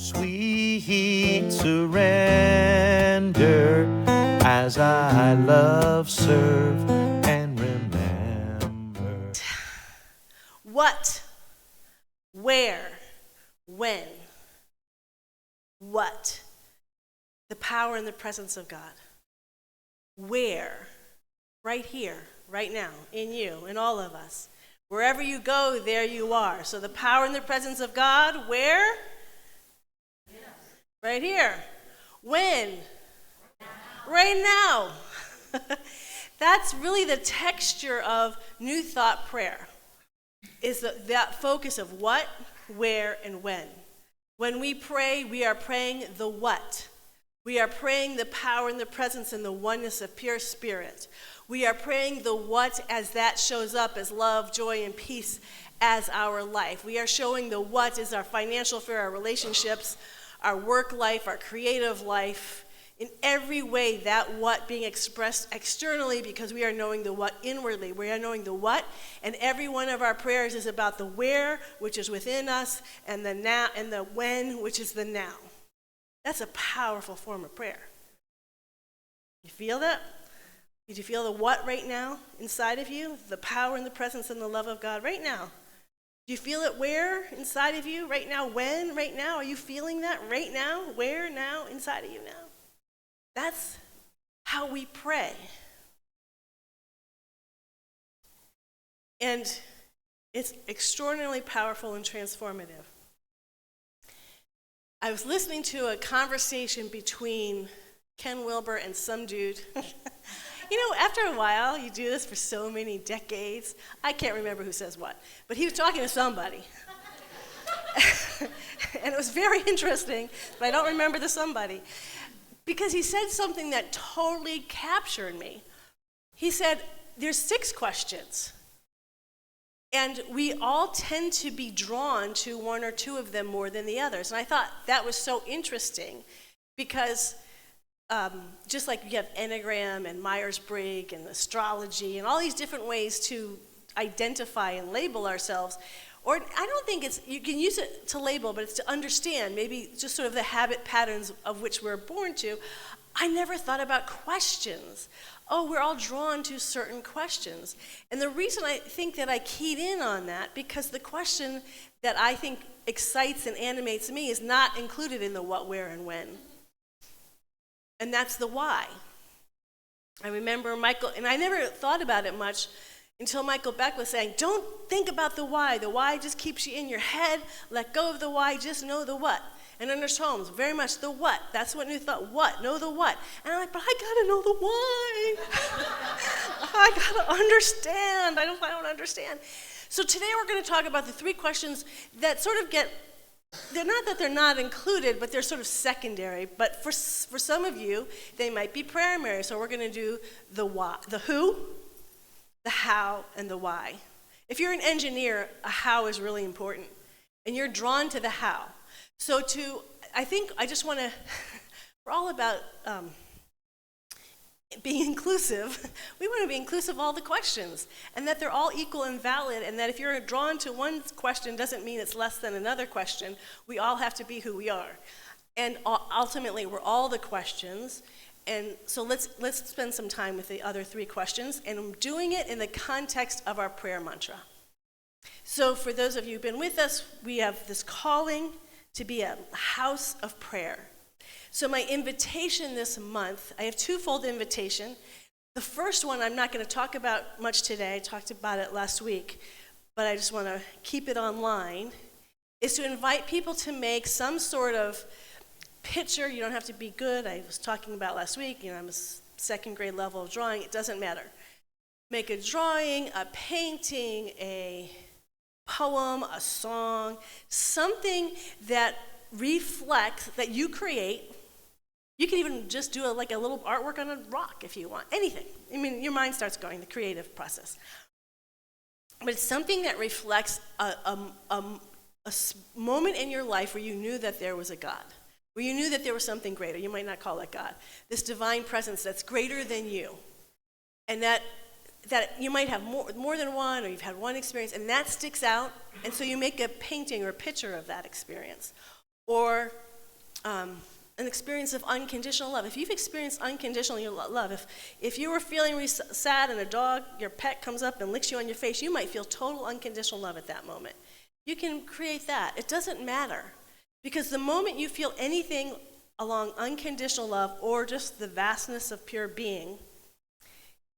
Sweet surrender as I love, serve, and remember. What? Where? When? What? The power and the presence of God. Where? Right here, right now, in you, in all of us. Wherever you go, there you are. So the power and the presence of God, where? Right here. When? Right now. That's really the texture of New Thought prayer, is that focus of what, where, and when. When we pray, we are praying the what. We are praying the power and the presence and the oneness of pure spirit. We are praying the what as that shows up as love, joy, and peace as our life. We are showing the what is our financial affair, our relationships, our work life, our creative life. In every way, that what being expressed externally, because we are knowing the what inwardly. We are knowing the what, and every one of our prayers is about the where, which is within us, and the now, and the when, which is the now. That's a powerful form of prayer. You feel that? Did you feel the what right now inside of you? The power and the presence and the love of God right now. Do you feel it where inside of you right now? When right now? Are you feeling that right now? Where now inside of you now? That's how we pray. And it's extraordinarily powerful and transformative. I was listening to a conversation between Ken Wilber and some dude. You know, after a while, you do this for so many decades. I can't remember who says what, but he was talking to somebody. And it was very interesting, but I don't remember the somebody. Because he said something that totally captured me. He said, there's 6 questions. And we all tend to be drawn to one or two of them more than the others. And I thought that was so interesting because just like you have Enneagram and Myers-Briggs and astrology and all these different ways to identify and label ourselves, or I don't think it's, you can use it to label, but it's to understand maybe just sort of the habit patterns of which we're born to. I never thought about questions. Oh, we're all drawn to certain questions. And the reason I think that I keyed in on that, because the question that I think excites and animates me is not included in the what, where, and when. And that's the why. I remember Michael, and I never thought about it much until Michael Beck was saying, don't think about the why. The why just keeps you in your head. Let go of the why, just know the what. And Ernest Holmes, very much the what. That's what New Thought, what, know the what. And I'm like, but I gotta know the why. I gotta understand. I don't understand. So today we're gonna talk about the 3 questions that sort of get, they're not that they're not included, but they're sort of secondary. But for some of you, they might be primary. So we're gonna do the why, the who, the how, and the why. If you're an engineer, a how is really important. And you're drawn to the how. So I think I just want to, we're all about being inclusive. We want to be inclusive of all the questions, and that they're all equal and valid, and that if you're drawn to one question doesn't mean it's less than another question. We all have to be who we are. And ultimately, we're all the questions. And so let's spend some time with the other 3 questions, and I'm doing it in the context of our prayer mantra. So for those of you who've been with us, we have this calling to be a house of prayer. So my invitation this month, I have twofold invitation. The first one I'm not going to talk about much today. I talked about it last week, but I just want to keep it online, is to invite people to make some sort of picture. You don't have to be good. I was talking about last week, I'm a 2nd grade level of drawing. It doesn't matter. Make a drawing, a painting, a poem, a song, something that reflects, that you create. You can even just do like a little artwork on a rock if you want, anything. I mean, your mind starts going, the creative process. But it's something that reflects a moment in your life where you knew that there was a God, where you knew that there was something greater. You might not call it God. This divine presence that's greater than you. And that you might have more than one, or you've had one experience, and that sticks out, and so you make a painting or a picture of that experience. Or an experience of unconditional love. If you've experienced unconditional love, if you were feeling sad and your pet comes up and licks you on your face, you might feel total unconditional love at that moment. You can create that. It doesn't matter. Because the moment you feel anything along unconditional love or just the vastness of pure being,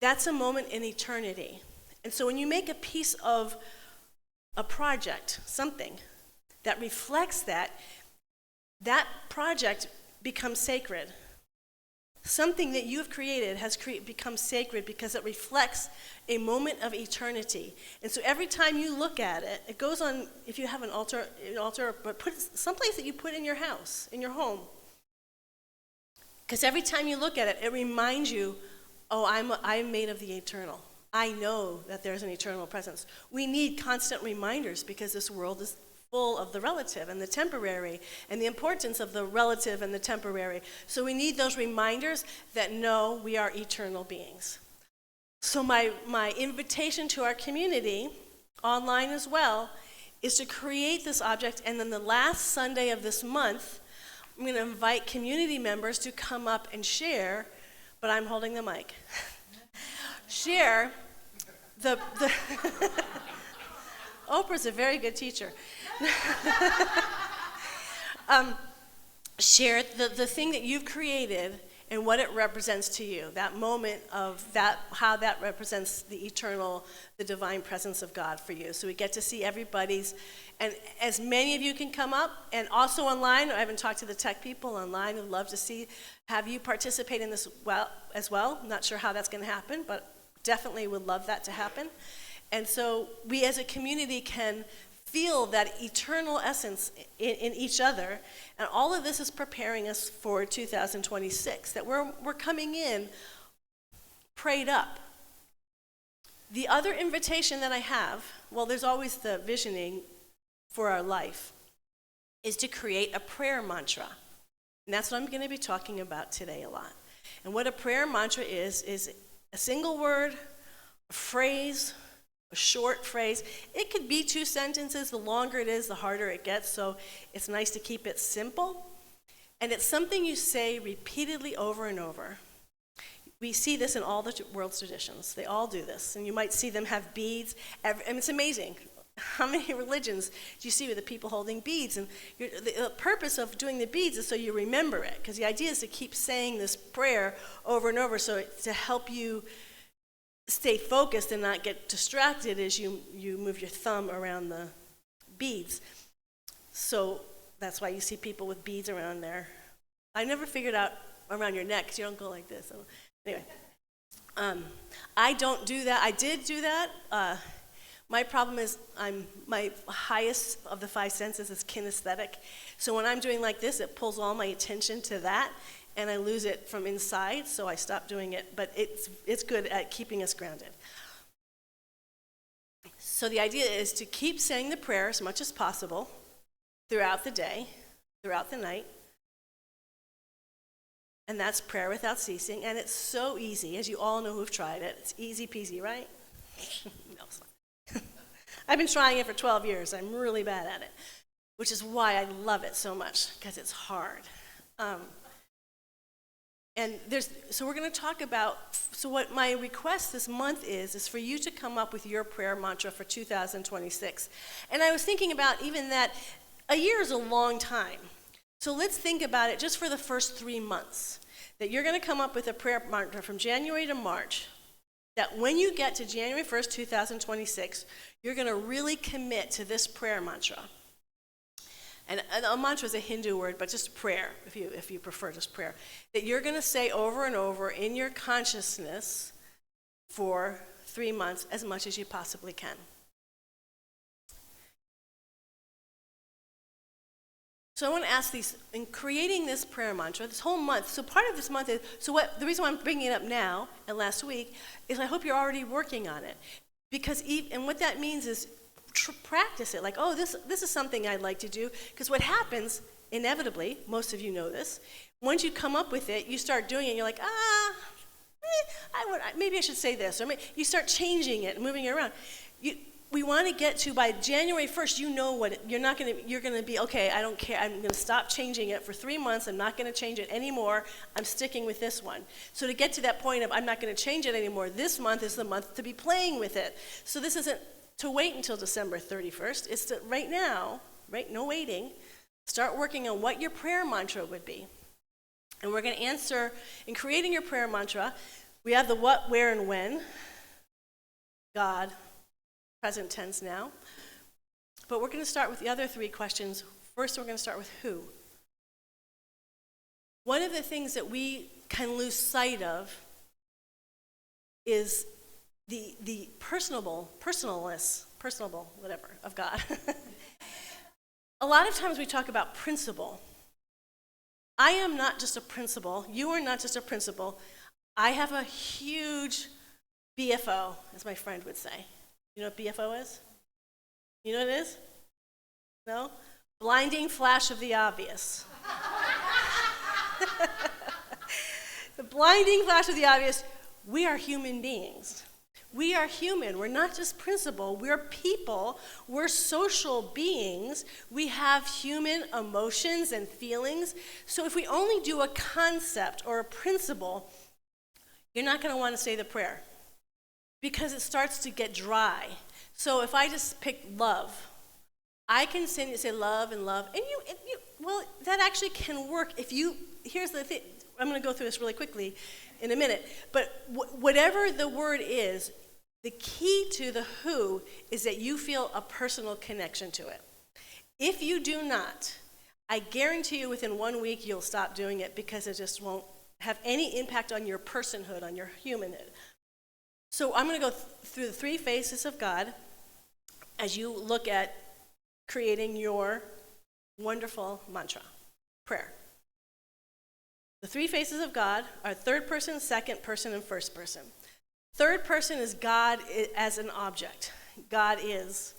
that's a moment in eternity. And so when you make a piece of a project, something that reflects that project becomes sacred. Something that you've created has become sacred because it reflects a moment of eternity. And so every time you look at it, it goes on, if you have an altar, but put it someplace that you put in your house, in your home. Because every time you look at it, it reminds you, oh, I'm made of the eternal. I know that there's an eternal presence. We need constant reminders because this world is full of the relative and the temporary and the importance of the relative and the temporary. So we need those reminders that no, we are eternal beings. So my invitation to our community, online as well, is to create this object, and then the last Sunday of this month, I'm going to invite community members to come up and share, but I'm holding the mic. Share the Oprah's a very good teacher. Share the thing that you've created and what it represents to you, that moment of that, how that represents the eternal, the divine presence of God for you. So we get to see everybody's, and as many of you can come up, and also online. I haven't talked to the tech people online. I'd love to have you participate in this as well. I'm not sure how that's going to happen, but definitely would love that to happen. And so we as a community can feel that eternal essence in each other, and all of this is preparing us for 2026, that we're coming in prayed up. The other invitation that I have, well, there's always the visioning for our life, is to create a prayer mantra. And that's what I'm going to be talking about today a lot. And what a prayer mantra is a single word, a phrase, a short phrase. It could be 2 sentences. The longer it is, the harder it gets. So it's nice to keep it simple. And it's something you say repeatedly over and over. We see this in all the world's traditions. They all do this. And you might see them have beads. And it's amazing. How many religions do you see with the people holding beads? And the purpose of doing the beads is so you remember it. Because the idea is to keep saying this prayer over and over, so to help you stay focused and not get distracted as you move your thumb around the beads. So that's why you see people with beads around there. I never figured out around your neck, because you don't go like this. So anyway, I don't do that. I did do that. My problem is my highest of the 5 senses is kinesthetic. So when I'm doing like this, it pulls all my attention to that, and I lose it from inside, so I stopped doing it. But it's good at keeping us grounded. So the idea is to keep saying the prayer as much as possible throughout the day, throughout the night. And that's prayer without ceasing. And it's so easy, as you all know who've tried it. It's easy peasy, right? No, it's not. I've been trying it for 12 years. I'm really bad at it, which is why I love it so much, because it's hard. So we're going to talk about, so what my request this month is for you to come up with your prayer mantra for 2026. And I was thinking about even that a year is a long time. So let's think about it just for the first 3 months, that you're going to come up with a prayer mantra from January to March, that when you get to January 1st, 2026, you're going to really commit to this prayer mantra. And a mantra is a Hindu word, but just prayer, if you prefer just prayer, that you're going to say over and over in your consciousness for 3 months, as much as you possibly can. So I want to ask these, in creating this prayer mantra, this whole month, so part of this month is, the reason why I'm bringing it up now and last week is I hope you're already working on it. Because, and what that means is, practice it, like, oh, this is something I'd like to do. Because what happens, inevitably, most of you know this, once you come up with it, you start doing it, and you're like, maybe I should say this, or maybe you start changing it and moving it around. we want to get to by January 1st, you know what, you're going to be, okay, I don't care, I'm going to stop changing it for 3 months, I'm not going to change it anymore, I'm sticking with this one. So to get to that point of I'm not going to change it anymore, this month is the month to be playing with it. So this isn't to wait until December 31st, it's to right now, right, no waiting, start working on what your prayer mantra would be. And we're going to answer, in creating your prayer mantra, we have the what, where, and when. God, present tense now. But we're going to start with the other 3 questions. First, we're going to start with who. One of the things that we can lose sight of is the personable, whatever, of God. A lot of times we talk about principle. I am not just a principal. You are not just a principal. I have a huge BFO, as my friend would say. You know what BFO is? You know what it is? No? Blinding flash of the obvious. The blinding flash of the obvious. We are human beings. We are human. We're not just principle. We're people. We're social beings. We have human emotions and feelings. So if we only do a concept or a principle, you're not going to want to say the prayer because it starts to get dry. So if I just pick love, I can say love and love. And well, that actually can work if you, here's the thing. I'm going to go through this really quickly in a minute. But whatever the word is, the key to the who is that you feel a personal connection to it. If you do not, I guarantee you within 1 week you'll stop doing it because it just won't have any impact on your personhood, on your humanhood. So I'm going to go through the 3 faces of God as you look at creating your wonderful mantra, prayer. The 3 faces of God are third person, second person, and first person. Third person is God as an object. God is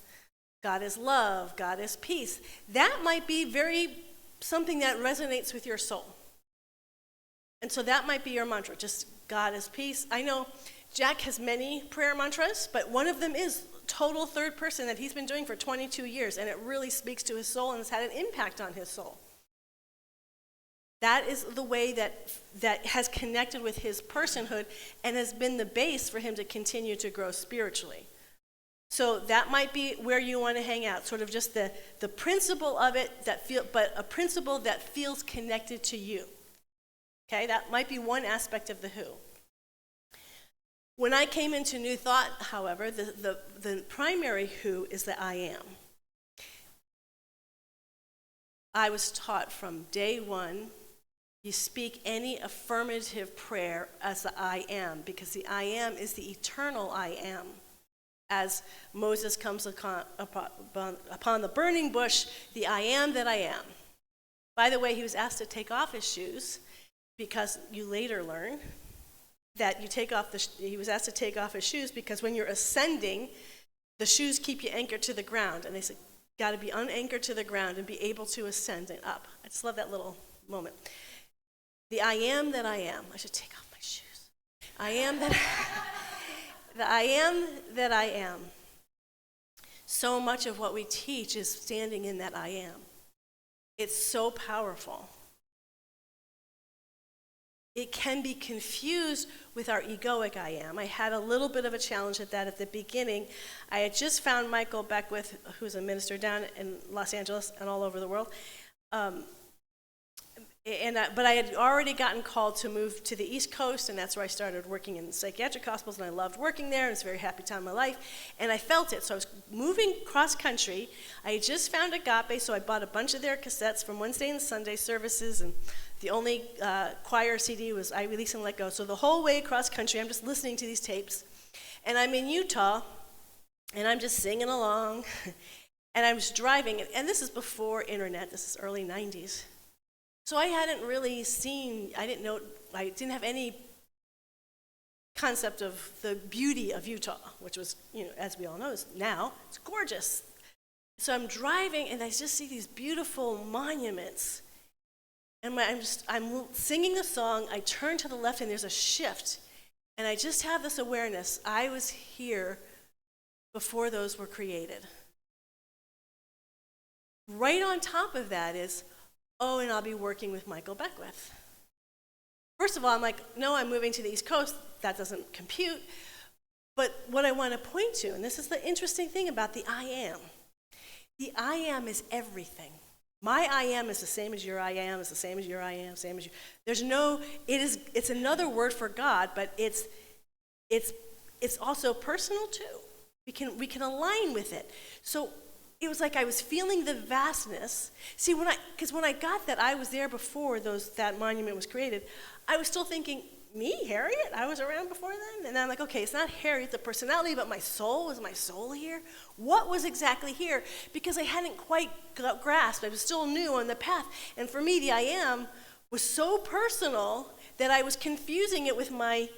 love. God is peace. That might be something that resonates with your soul. And so that might be your mantra, just God is peace. I know Jack has many prayer mantras, but one of them is total third person that he's been doing for 22 years, and it really speaks to his soul and has had an impact on his soul. That is the way that has connected with his personhood and has been the base for him to continue to grow spiritually. So that might be where you want to hang out, sort of just the principle of it, but a principle that feels connected to you. Okay, that might be one aspect of the who. When I came into New Thought, however, the primary who is the I am. I was taught from day one, you speak any affirmative prayer as the I am, because the I am is the eternal I am. As Moses comes upon the burning bush, the I am that I am. By the way, he was asked to take off his shoes, because you later learn that he was asked to take off his shoes because when you're ascending, the shoes keep you anchored to the ground. And they said, got to be unanchored to the ground and be able to ascend and up. I just love that little moment. The I am that I am. I should take off my shoes. I am that the I am that I am. So much of what we teach is standing in that I am. It's so powerful. It can be confused with our egoic I am. I had a little bit of a challenge at that at the beginning. I had just found Michael Beckwith, who's a minister down in Los Angeles and all over the world. But I had already gotten called to move to the East Coast, and that's where I started working in psychiatric hospitals, and I loved working there, and it was a very happy time of my life, and I felt it. So I was moving cross-country. I had just found Agape, so I bought a bunch of their cassettes from Wednesday and Sunday services, and the only choir CD was I Release and Let Go. So the whole way cross-country, I'm just listening to these tapes, and I'm in Utah, and I'm just singing along, and I was driving, and this is before internet. This is early 90s. So I hadn't really I didn't have any concept of the beauty of Utah, which was, as we all know, now, it's gorgeous. So I'm driving, and I just see these beautiful monuments. And I'm singing the song, I turn to the left, and there's a shift. And I just have this awareness, I was here before those were created. Right on top of that is, oh, and I'll be working with Michael Beckwith. First of all, I'm like, no, I'm moving to the East Coast. That doesn't compute. But what I want to point to, and this is the interesting thing about the I am. The I am is everything. My I am is the same as your I am, is the same as your I am, same as you. It's another word for God, but it's also personal too. We can align with it. So it was like I was feeling the vastness. See, because when I got that I was there before that monument was created, I was still thinking, me, Harriet? I was around before then? And I'm like, okay, it's not Harriet, the personality, but my soul. Was my soul here? What was exactly here? Because I hadn't quite grasped. I was still new on the path. And for me, the I am was so personal that I was confusing it with my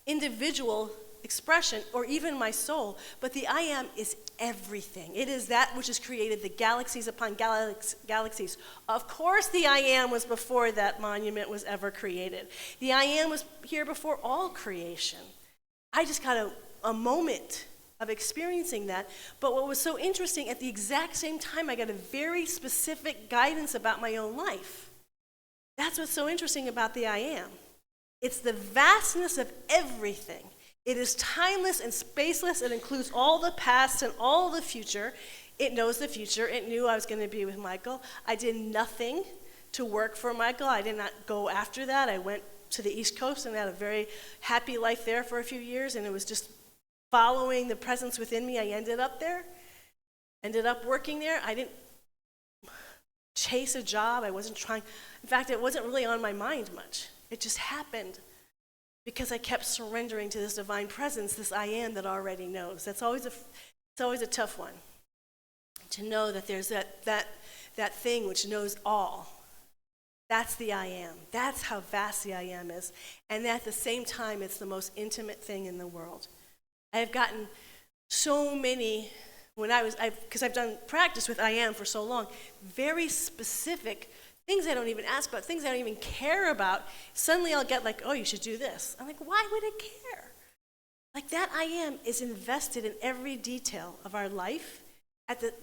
individual expression or even my soul. But the I am is everything. It is that which has created the galaxies upon galaxies. Of course the I am was before that monument was ever created. The I am was here before all creation. I just got a moment of experiencing that. But what was so interesting, at the exact same time, I got a very specific guidance about my own life. That's what's so interesting about the I am. It's the vastness of everything. It is timeless and spaceless. It includes all the past and all the future. It knows the future. It knew I was going to be with Michael. I did nothing to work for Michael. I did not go after that. I went to the East Coast and had a very happy life there for a few years, and it was just following the presence within me. I ended up there, ended up working there. I didn't chase a job. I wasn't trying. In fact, it wasn't really on my mind much. It just happened. Because I kept surrendering to this divine presence, this I am that already knows. It's always a tough one, to know that there's that thing which knows all. That's the I am. That's how vast the I am is. And at the same time, it's the most intimate thing in the world. I have gotten so many, because I've done practice with I am for so long, very specific things I don't even ask about, things I don't even care about. Suddenly I'll get like, oh, you should do this. I'm like, why would I care? Like that I am is invested in every detail of our life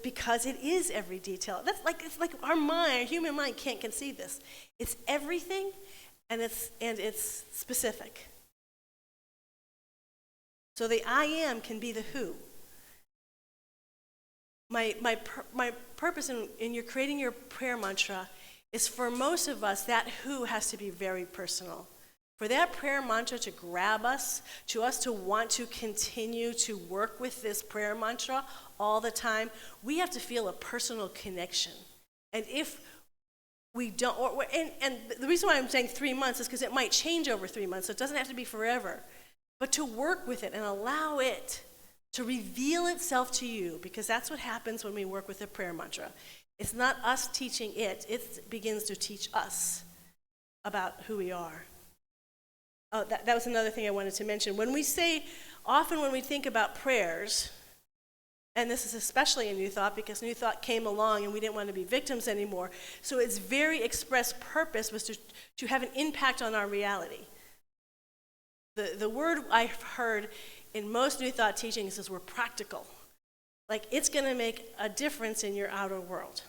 because it is every detail. It's like our human mind can't conceive this. It's everything and it's specific. So the I am can be the who. My purpose in your creating your prayer mantra is, for most of us, that who has to be very personal. For that prayer mantra to grab us to want to continue to work with this prayer mantra all the time, we have to feel a personal connection. And if we don't, and the reason why I'm saying 3 months is because it might change over 3 months, so it doesn't have to be forever. But to work with it and allow it to reveal itself to you, because that's what happens when we work with the prayer mantra. It's not us teaching it begins to teach us about who we are. Oh, that was another thing I wanted to mention. Often when we think about prayers, and this is especially in New Thought, because New Thought came along and we didn't want to be victims anymore, so its very express purpose was to have an impact on our reality. The word I've heard in most New Thought teachings is we're practical. Like, it's going to make a difference in your outer world.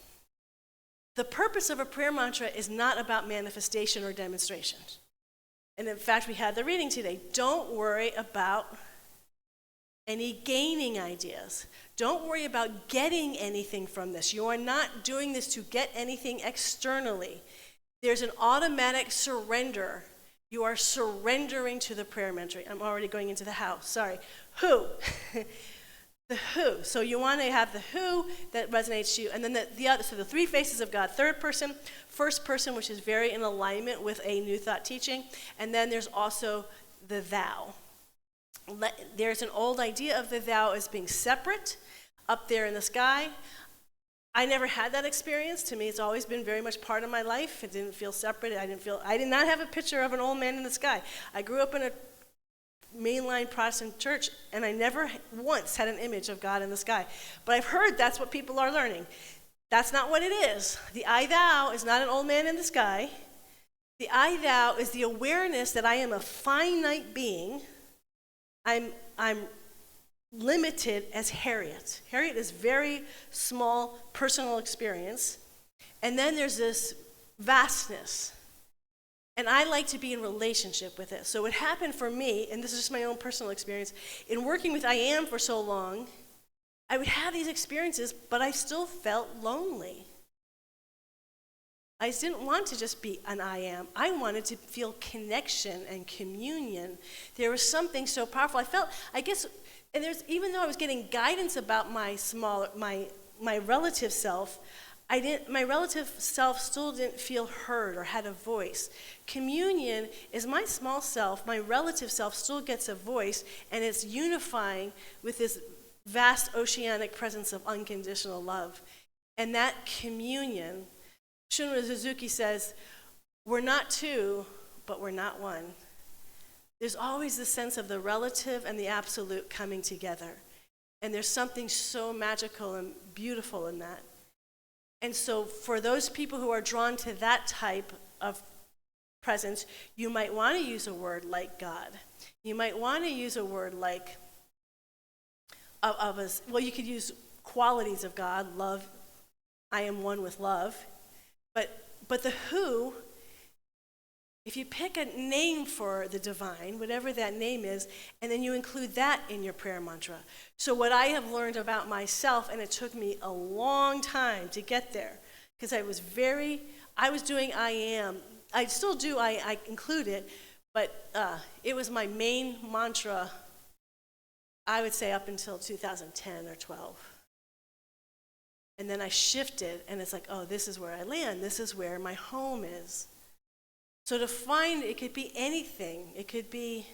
The purpose of a prayer mantra is not about manifestation or demonstration. And in fact, we had the reading today. Don't worry about any gaining ideas. Don't worry about getting anything from this. You are not doing this to get anything externally. There's an automatic surrender. You are surrendering to the prayer mantra. I'm already going into the how. Sorry. Who? The who. So you want to have the who that resonates to you, and then the other. So the three faces of God: third person, first person, which is very in alignment with a New Thought teaching, and then there's also the thou. There's an old idea of the thou as being separate, up there in the sky. I never had that experience. To me, it's always been very much part of my life. It didn't feel separate. I did not have a picture of an old man in the sky. I grew up in a mainline Protestant church, and I never once had an image of God in the sky. But I've heard that's what people are learning. That's not what it is. The I thou is not an old man in the sky. The I thou is the awareness that I am a finite being. I'm limited as Harriet. Harriet is very small personal experience. And then there's this vastness. And I like to be in relationship with it. So what happened for me, and this is just my own personal experience, in working with I Am for so long, I would have these experiences, but I still felt lonely. I didn't want to just be an I Am. I wanted to feel connection and communion. There was something so powerful. I felt, I guess, and there's, even though I was getting guidance about my relative self, my relative self still didn't feel heard or had a voice. Communion is my small self, my relative self still gets a voice, and it's unifying with this vast oceanic presence of unconditional love. And that communion, Shunryu Suzuki says, we're not two, but we're not one. There's always the sense of the relative and the absolute coming together. And there's something so magical and beautiful in that. And so for those people who are drawn to that type of presence, you might want to use a word like God. You might want to use a word like, well, you could use qualities of God, love, I am one with love. But the who, if you pick a name for the divine, whatever that name is, and then you include that in your prayer mantra. So what I have learned about myself, and it took me a long time to get there, because I was doing I Am. I still do, I include it, but it was my main mantra, I would say up until 2010 or 12. And then I shifted, and it's like, oh, this is where I land. This is where my home is. So to find, it could be anything. It could be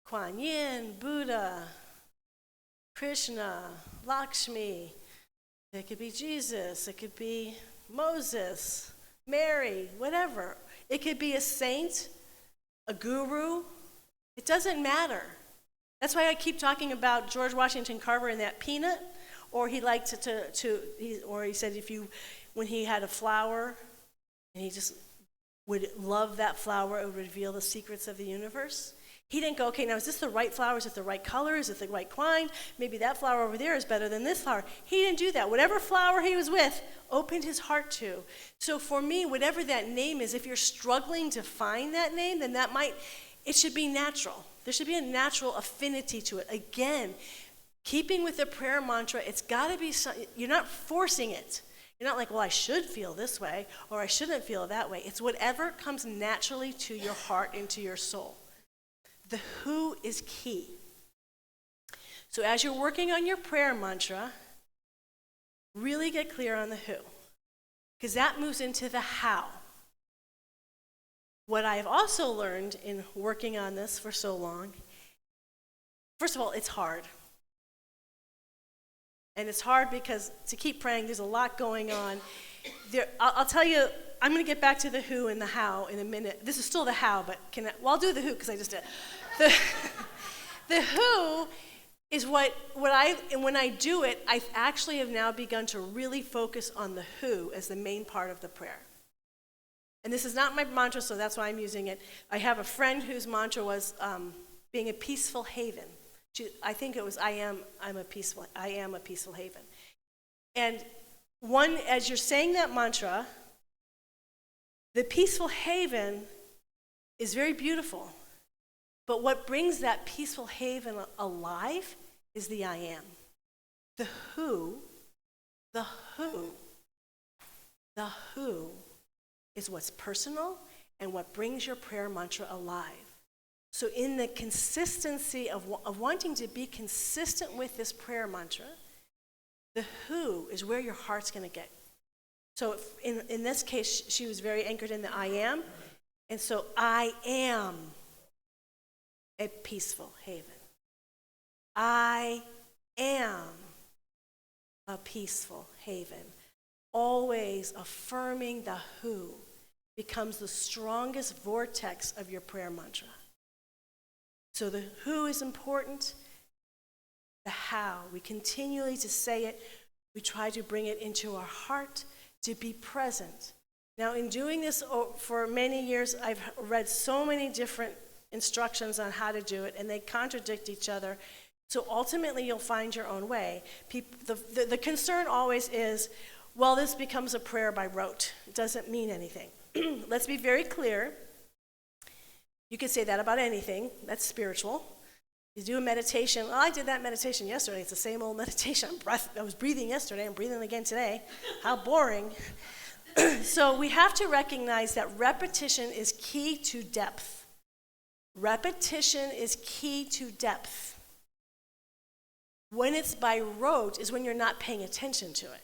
Kuan Yin, Buddha, Krishna, Lakshmi. It could be Jesus. It could be Moses, Mary, whatever. It could be a saint, a guru. It doesn't matter. That's why I keep talking about George Washington Carver and that peanut. Or he liked he said when he had a flower, and he just would love that flower, it would reveal the secrets of the universe. He didn't go, okay, now is this the right flower? Is it the right color? Is it the right kind? Maybe that flower over there is better than this flower. He didn't do that. Whatever flower he was with, opened his heart to. So for me, whatever that name is, if you're struggling to find that name, then it should be natural. There should be a natural affinity to it. Again, keeping with the prayer mantra, it's got to be, you're not forcing it. You're not like, well, I should feel this way, or I shouldn't feel that way. It's whatever comes naturally to your heart and to your soul. The who is key. So as you're working on your prayer mantra, really get clear on the who, because that moves into the how. What I have also learned in working on this for so long, first of all, it's hard. And it's hard because to keep praying, there's a lot going on. I'll tell you, I'm going to get back to the who and the how in a minute. This is still the how, but I'll do the who because I just did. The who is when I do it, I actually have now begun to really focus on the who as the main part of the prayer. And this is not my mantra, so that's why I'm using it. I have a friend whose mantra was being a peaceful haven. I think it was I am a peaceful haven. And as you're saying that mantra, the peaceful haven is very beautiful. But what brings that peaceful haven alive is the I am. The who is what's personal and what brings your prayer mantra alive. So in the consistency of wanting to be consistent with this prayer mantra, the who is where your heart's going to get. So in this case, she was very anchored in the I am. And so I am a peaceful haven. I am a peaceful haven. Always affirming the who becomes the strongest vortex of your prayer mantra. So the who is important, the how. We continually to say it. We try to bring it into our heart to be present. Now, in doing this for many years, I've read so many different instructions on how to do it, and they contradict each other. So ultimately, you'll find your own way. The concern always is, well, this becomes a prayer by rote. It doesn't mean anything. Let's be very clear. You can say that about anything. That's spiritual. You do a meditation. Well, I did that meditation yesterday. It's the same old meditation. I was breathing yesterday. I'm breathing again today. How boring. So we have to recognize that repetition is key to depth. Repetition is key to depth. When it's by rote is when you're not paying attention to it,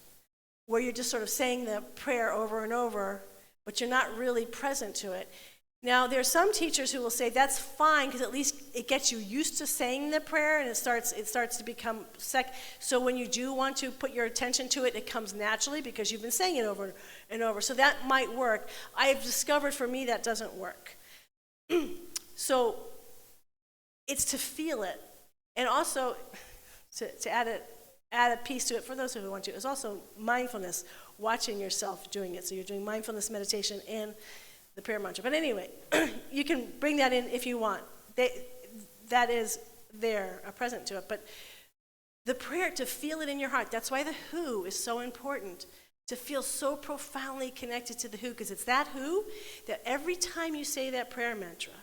where you're just sort of saying the prayer over and over, but you're not really present to it. Now, there are some teachers who will say that's fine because at least it gets you used to saying the prayer and it starts to become so when you do want to put your attention to it, it comes naturally because you've been saying it over and over. So that might work. I have discovered for me that doesn't work. So it's to feel it. And also, to add a piece to it for those who want to, is also mindfulness, watching yourself doing it. So you're doing mindfulness meditation and the prayer mantra. But anyway, you can bring that in if you want. That is there, a present to it. But the prayer, to feel it in your heart, that's why the who is so important, to feel so profoundly connected to the who, because it's that who that every time you say that prayer mantra,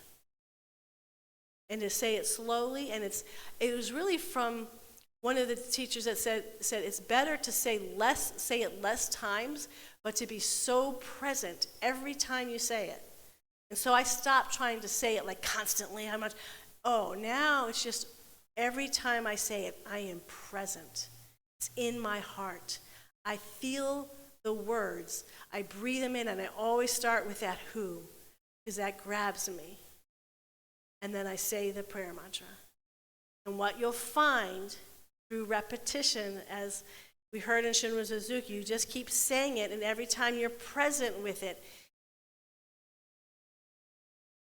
and to say it slowly, and it was really from one of the teachers that said it's better to say it less times, but to be so present every time you say it. And so I stopped trying to say it like constantly. Now it's just every time I say it, I am present. It's in my heart. I feel the words. I breathe them in, and I always start with that who, because that grabs me. And then I say the prayer mantra. And what you'll find through repetition, as we heard in Shinrin Suzuki, you just keep saying it, and every time you're present with it,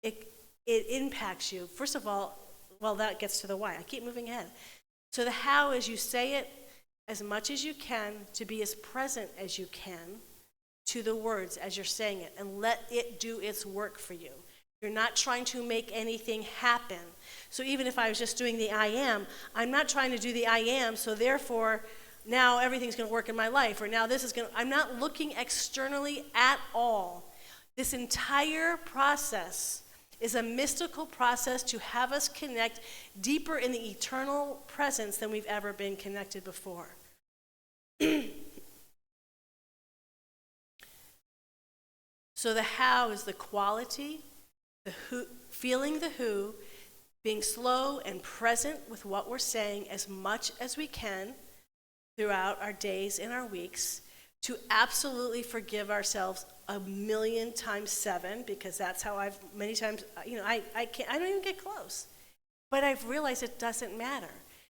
it impacts you. First of all, well, that gets to the why. I keep moving ahead. So the how is you say it as much as you can to be as present as you can to the words as you're saying it, and let it do its work for you. You're not trying to make anything happen. So even if I was just doing the I am, I'm not trying to do the I am, so therefore now everything's going to work in my life, or now this is going to, I'm not looking externally at all. This entire process is a mystical process to have us connect deeper in the eternal presence than we've ever been connected before. So the how is the quality, the who, feeling the who, being slow and present with what we're saying as much as we can throughout our days and our weeks, to absolutely forgive ourselves 1,000,000 times 7, because that's how I've many times, I don't even get close. But I've realized it doesn't matter,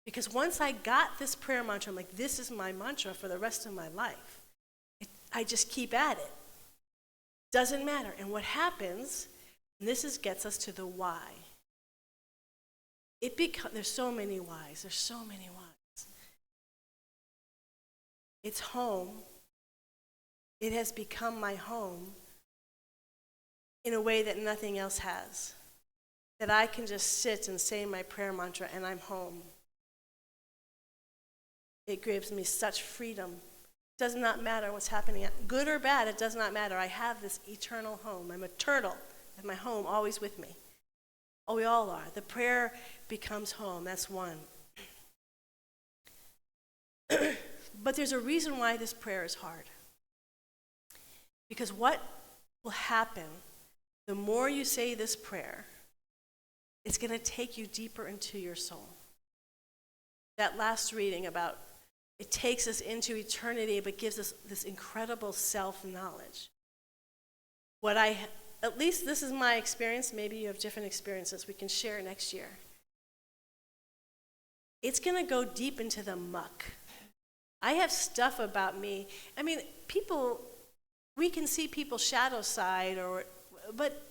because once I got this prayer mantra, I'm like, this is my mantra for the rest of my life. I just keep at it. Doesn't matter. And what happens, and this gets us to the why. There's so many whys. There's so many whys. It's home. It has become my home in a way that nothing else has. That I can just sit and say my prayer mantra and I'm home. It gives me such freedom. It does not matter what's happening. Good or bad, it does not matter. I have this eternal home. I'm a turtle with my home always with me. Oh, we all are. The prayer becomes home. That's one. But there's a reason why this prayer is hard. Because what will happen, the more you say this prayer, it's going to take you deeper into your soul. That last reading about it takes us into eternity, but gives us this incredible self-knowledge. At least this is my experience. Maybe you have different experiences we can share next year. It's going to go deep into the muck. I have stuff about me. I mean, we can see people's shadow side, but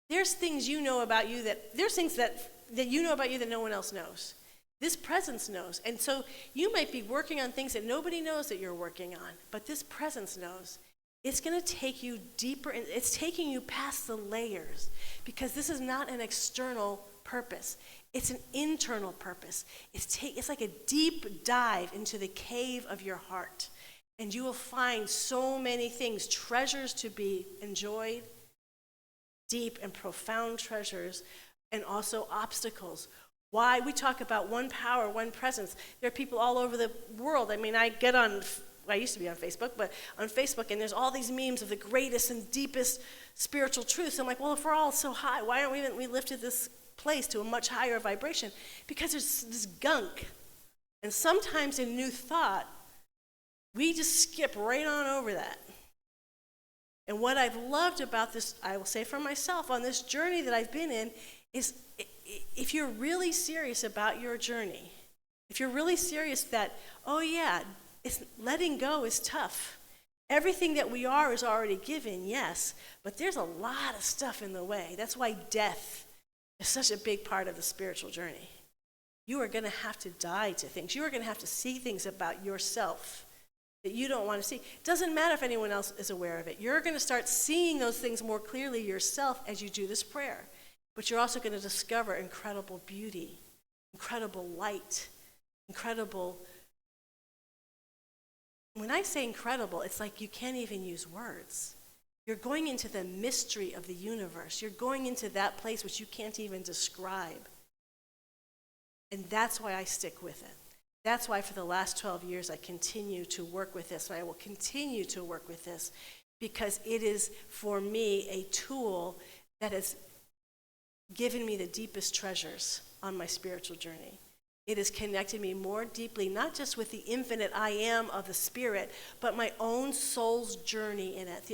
there's things you know about you there's things that you know about you that no one else knows. This presence knows. And so you might be working on things that nobody knows that you're working on, but this presence knows. It's going to take you deeper, and it's taking you past the layers, because this is not an external purpose. It's an internal purpose. It's like a deep dive into the cave of your heart. And you will find so many things, treasures to be enjoyed, deep and profound treasures, and also obstacles. Why? We talk about one power, one presence. There are people all over the world. I mean, I used to be on Facebook, but on Facebook, and there's all these memes of the greatest and deepest spiritual truths. I'm like, well, if we're all so high, why aren't we lifted this place to a much higher vibration? Because there's this gunk. And sometimes in New Thought, we just skip right on over that. And what I've loved about this, I will say for myself, on this journey that I've been in, is if you're really serious about your journey, if you're really serious that, oh yeah, letting go is tough. Everything that we are is already given, yes, but there's a lot of stuff in the way. That's why death is such a big part of the spiritual journey. You are going to have to die to things. You are going to have to see things about yourself that you don't want to see. It doesn't matter if anyone else is aware of it. You're going to start seeing those things more clearly yourself as you do this prayer. But you're also going to discover incredible beauty, incredible light, incredible. When I say incredible, it's like you can't even use words. You're going into the mystery of the universe. You're going into that place which you can't even describe. And that's why I stick with it. That's why for the last 12 years I continue to work with this, and I will continue to work with this, because it is, for me, a tool that has given me the deepest treasures on my spiritual journey. It has connected me more deeply, not just with the infinite I am of the Spirit, but my own soul's journey in it,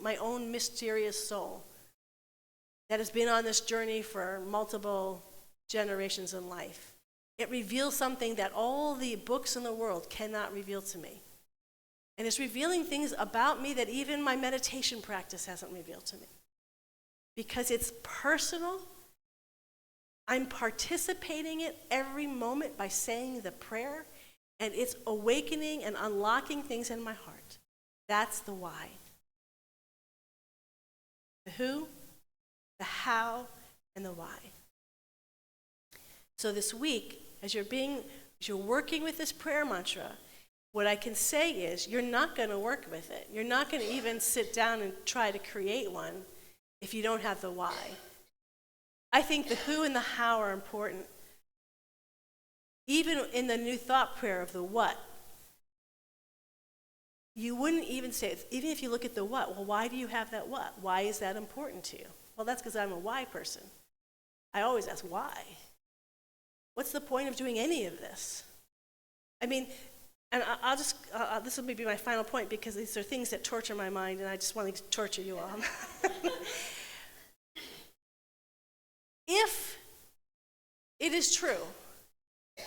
my own mysterious soul that has been on this journey for multiple generations in life. It reveals something that all the books in the world cannot reveal to me. And it's revealing things about me that even my meditation practice hasn't revealed to me. Because it's personal. I'm participating in every moment by saying the prayer, and it's awakening and unlocking things in my heart. That's the why. The who, the how, and the why. So this week, as you're working with this prayer mantra, what I can say is you're not going to work with it. You're not going to even sit down and try to create one if you don't have the why. I think the who and the how are important. Even in the New Thought prayer of the what, you wouldn't even say it. Even if you look at the what, well, why do you have that what? Why is that important to you? Well, that's because I'm a why person. I always ask why. What's the point of doing any of this? I mean, and this will be my final point, because these are things that torture my mind, and I just want to torture you all. If it is true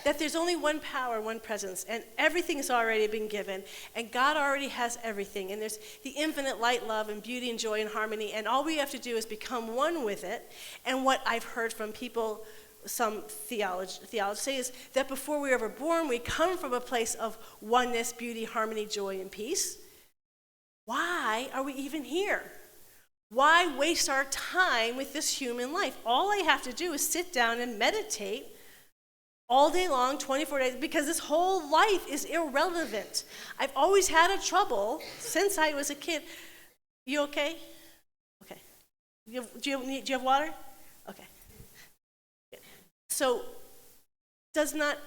that there's only one power, one presence, and everything has already been given, and God already has everything, and there's the infinite light, love, and beauty, and joy, and harmony, and all we have to do is become one with it. And what I've heard from people, some theology say, is that before we were ever born, we come from a place of oneness, beauty, harmony, joy, and peace. Why are we even here? Why waste our time with this human life? All I have to do is sit down and meditate all day long, 24 days, because this whole life is irrelevant. I've always had a trouble since I was a kid. You okay? Okay. Do you have water? Okay. So, does not,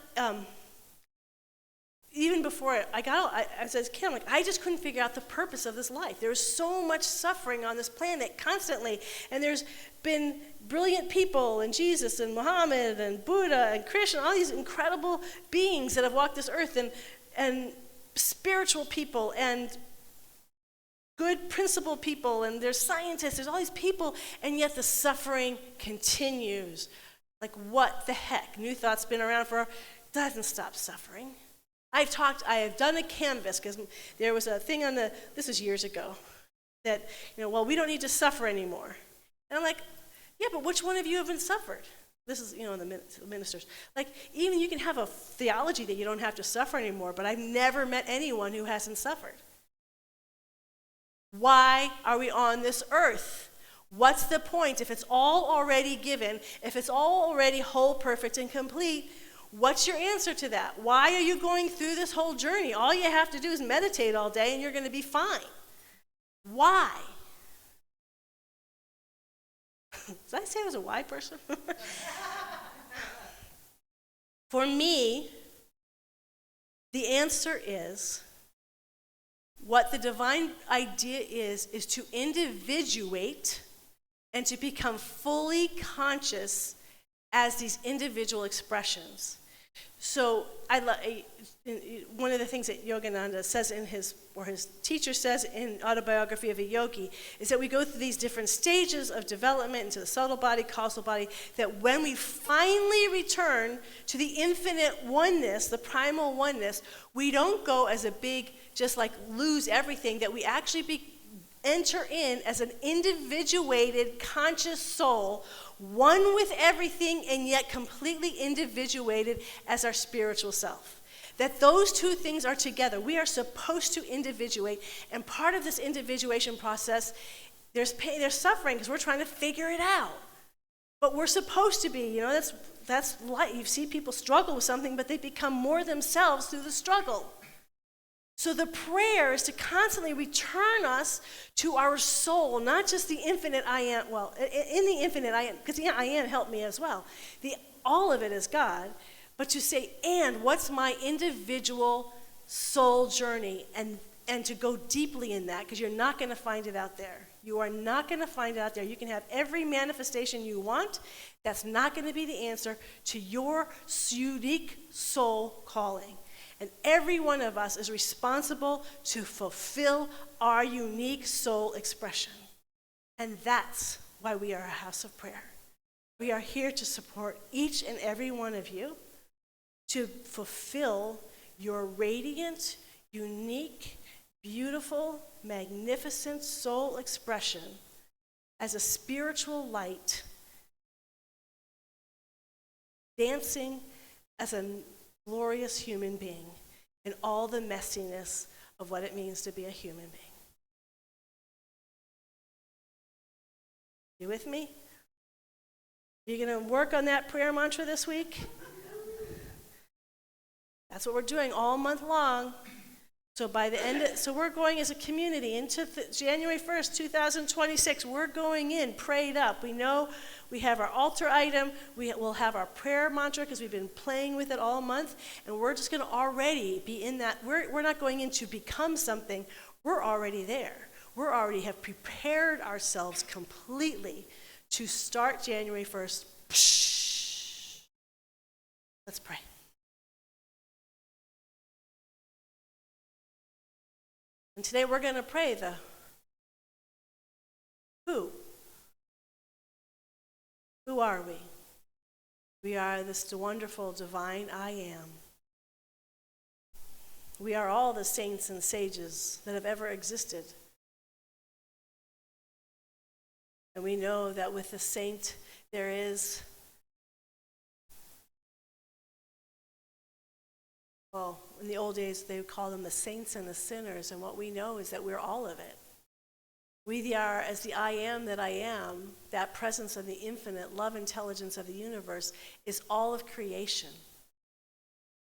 even before I got out, as a kid, I'm like, I just couldn't figure out the purpose of this life. There's so much suffering on this planet constantly, and there's been brilliant people, and Jesus, and Muhammad, and Buddha, and Krishna, all these incredible beings that have walked this earth, and spiritual people, and good principled people, and there's scientists, there's all these people, and yet the suffering continues. Like, what the heck? New Thought's been around doesn't stop suffering. I have done a canvas, because there was a thing this was years ago, that, well, we don't need to suffer anymore. And I'm like, yeah, but which one of you haven't suffered? This is, the ministers. Like, even you can have a theology that you don't have to suffer anymore, but I've never met anyone who hasn't suffered. Why are we on this earth? What's the point? If it's all already given, if it's all already whole, perfect, and complete, what's your answer to that? Why are you going through this whole journey? All you have to do is meditate all day and you're going to be fine. Why? Did I say I was a why person? For me, the answer is, what the divine idea is to individuate and to become fully conscious as these individual expressions. So one of the things that Yogananda says in his teacher says in Autobiography of a Yogi is that we go through these different stages of development into the subtle body, causal body, that when we finally return to the infinite oneness, the primal oneness, we don't go as a big, just like lose everything, that we actually enter in as an individuated, conscious soul, one with everything and yet completely individuated as our spiritual self. That those two things are together. We are supposed to individuate, and part of this individuation process, there's pain, there's suffering, because we're trying to figure it out. But we're supposed to be, that's life. You see people struggle with something, but they become more themselves through the struggle. So the prayer is to constantly return us to our soul, not just the infinite I am. Well, in the infinite I am, because the I am helped me as well. All of it is God, but to say, and what's my individual soul journey, and to go deeply in that, because you're not going to find it out there. You are not going to find it out there. You can have every manifestation you want. That's not going to be the answer to your unique soul calling. And every one of us is responsible to fulfill our unique soul expression. And that's why we are a house of prayer. We are here to support each and every one of you to fulfill your radiant, unique, beautiful, magnificent soul expression as a spiritual light, dancing as a glorious human being in all the messiness of what it means to be a human being. You with me? You going to work on that prayer mantra this week? That's what we're doing all month long. So by the end, so we're going as a community into January 1st, 2026. We're going in prayed up. We know we have our altar item. We will have our prayer mantra because we've been playing with it all month. And we're just going to already be in that. We're not going in to become something. We're already there. We already have prepared ourselves completely to start January 1st. Let's pray. And today we're going to pray the who. Who are we? We are this wonderful divine I am. We are all the saints and sages that have ever existed. And we know that with the saint there is, well, in the old days they would call them the saints and the sinners, and what we know is that we're all of it. We are, as the I am that I am, that presence of the infinite love intelligence of the universe is all of creation.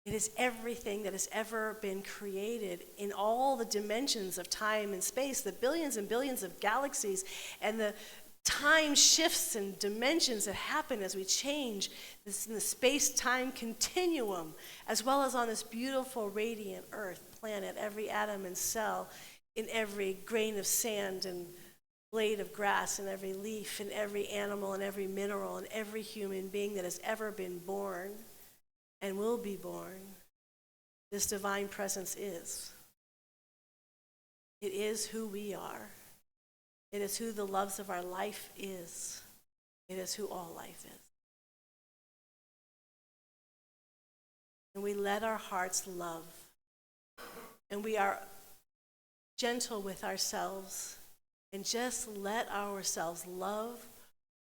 It is everything that has ever been created in all the dimensions of time and space, the billions and billions of galaxies, and the time shifts and dimensions that happen as we change this in the space-time continuum, as well as on this beautiful radiant earth planet, every atom and cell, in every grain of sand and blade of grass, in every leaf, in every animal and every mineral, and every human being that has ever been born and will be born. This divine presence is. It is who we are. It is who the loves of our life is. It is who all life is. And we let our hearts love. And we are gentle with ourselves and just let ourselves love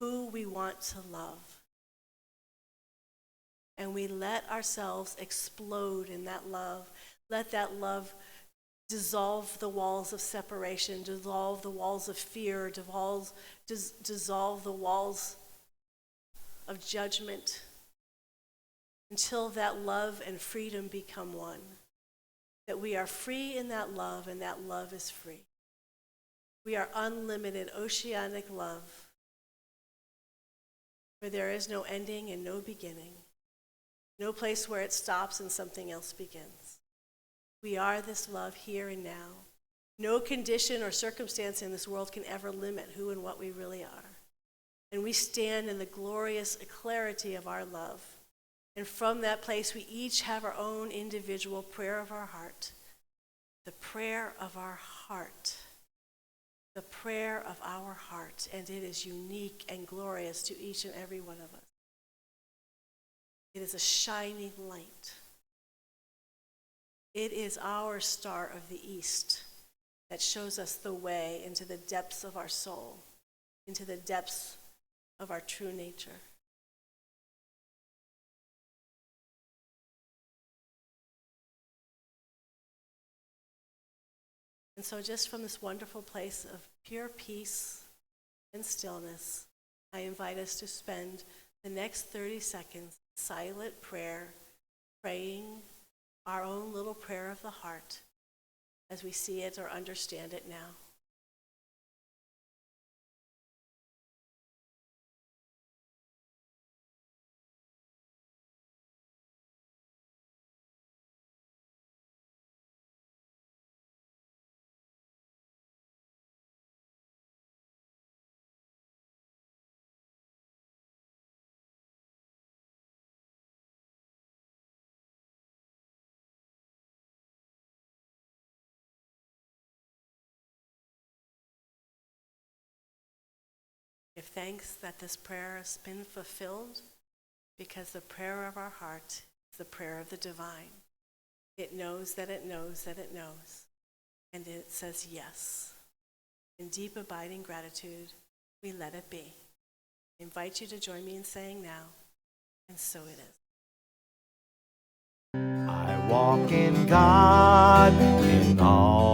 who we want to love. And we let ourselves explode in that love. Let that love dissolve the walls of separation, dissolve the walls of fear, dissolve the walls of judgment, until that love and freedom become one. That we are free in that love, and that love is free. We are unlimited, oceanic love, where there is no ending and no beginning, no place where it stops and something else begins. We are this love here and now. No condition or circumstance in this world can ever limit who and what we really are. And we stand in the glorious clarity of our love. And from that place, we each have our own individual prayer of our heart. The prayer of our heart. The prayer of our heart. And it is unique and glorious to each and every one of us. It is a shining light. It is our star of the east that shows us the way into the depths of our soul, into the depths of our true nature. And so just from this wonderful place of pure peace and stillness, I invite us to spend the next 30 seconds in silent prayer, praying our own little prayer of the heart as we see it or understand it now. Give thanks that this prayer has been fulfilled, because the prayer of our heart is the prayer of the divine. It knows that it knows that it knows, and it says yes. In deep abiding gratitude, we let it be. I invite you to join me in saying now, and so it is. I walk in God in all